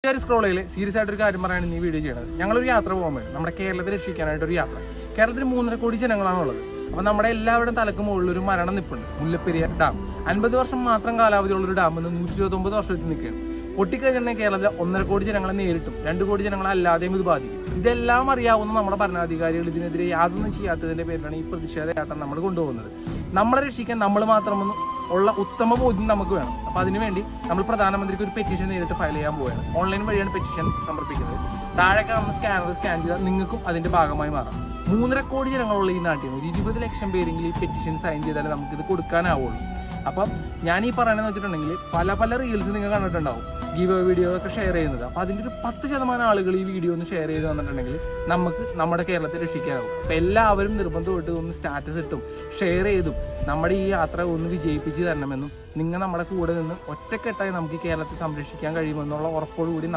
ഒരു സ്ക്രോളിൽ സീരിയസ് ആയിട്ടൊരു കാര്യം പറയാനാണ് ഈ വീഡിയോ ചെയ്യുന്നത്. ഞങ്ങളൊരു യാത്ര പോകാൻ വേണ്ടി നമ്മുടെ കേരളത്തെ രക്ഷിക്കാനായിട്ടൊരു യാത്ര. കേരളത്തിൽ 3.5 കോടി ജനങ്ങളാണുള്ളത്. അപ്പോൾ നമ്മുടെ എല്ലാവരുടെയും തലക്ക് മുകളിൽ ഒരു മരണം നിൽപ്പുണ്ട്. മുല്ലപ്പെരിയാർ ഡാം 50 വർഷം മാത്രം കാലാവധിയുള്ളൊരു ഡാം 129 വർഷത്തിൽ നിൽക്കുകയാണ്. പൊട്ടിക്കഴിഞ്ഞാൽ കേരളത്തിലെ 1.5 കോടി ജനങ്ങളെ നേരിട്ടും 2 കോടി ജനങ്ങളെ അല്ലാതെയും ഇത് ബാധിക്കും. ഇതെല്ലാം അറിയാവുന്ന നമ്മുടെ ഭരണാധികാരികൾ ഇതിനെതിരെ യാതൊന്നും ചെയ്യാത്തതിന്റെ പേരിലാണ് ഈ പ്രതിഷേധ യാത്ര നമ്മൾ കൊണ്ടുപോകുന്നത്. നമ്മളെ രക്ഷിക്കാൻ നമ്മൾ മാത്രമൊന്നും ഉള്ള ഉത്തമ ബോധ്യം നമുക്ക് വേണം. അപ്പോൾ അതിനുവേണ്ടി നമ്മൾ പ്രധാനമന്ത്രിക്ക് ഒരു പെറ്റീഷൻ നേരിട്ട് ഫയൽ ചെയ്യാൻ പോവുകയാണ്. ഓൺലൈൻ വഴിയാണ് പെറ്റീഷൻ സമർപ്പിക്കുന്നത്. താഴെ കാണുന്ന സ്കാനർ സ്കാൻ ചെയ്താൽ നിങ്ങൾക്കും അതിന്റെ ഭാഗമായി മാറാം. 3.5 കോടി ജനങ്ങളുള്ള ഈ നാട്ടിൽ ഒരു 20 ലക്ഷം പേരെങ്കിലും ഈ പെറ്റീഷൻ സൈൻ ചെയ്താലേ നമുക്കിത് കൊടുക്കാനാവുള്ളൂ. അപ്പം ഞാൻ ഈ പറയുന്നത് വെച്ചിട്ടുണ്ടെങ്കിൽ പല റീൽസ് നിങ്ങൾ കണ്ടിട്ടുണ്ടാവും, ഗീവ് വീഡിയോ ഒക്കെ ഷെയർ ചെയ്യുന്നത്. അപ്പോൾ അതിൻ്റെ ഒരു 10% ആളുകൾ ഈ വീഡിയോ ഒന്ന് ഷെയർ ചെയ്ത് വന്നിട്ടുണ്ടെങ്കിൽ നമുക്ക് നമ്മുടെ കേരളത്തെ രക്ഷിക്കാനാവും. അപ്പോൾ എല്ലാവരും നിർബന്ധമായിട്ട് ഒന്ന് സ്റ്റാറ്റസ് ഇട്ടും ഷെയർ ചെയ്തും നമ്മുടെ ഈ യാത്ര ഒന്ന് വിജയിപ്പിച്ച് തരണമെന്നും നിങ്ങൾ നമ്മുടെ കൂടെ നിന്ന് ഒറ്റക്കെട്ടായി നമുക്ക് ഈ കേരളത്തെ സംരക്ഷിക്കാൻ കഴിയുമെന്നുള്ള ഉറപ്പോടുകൂടി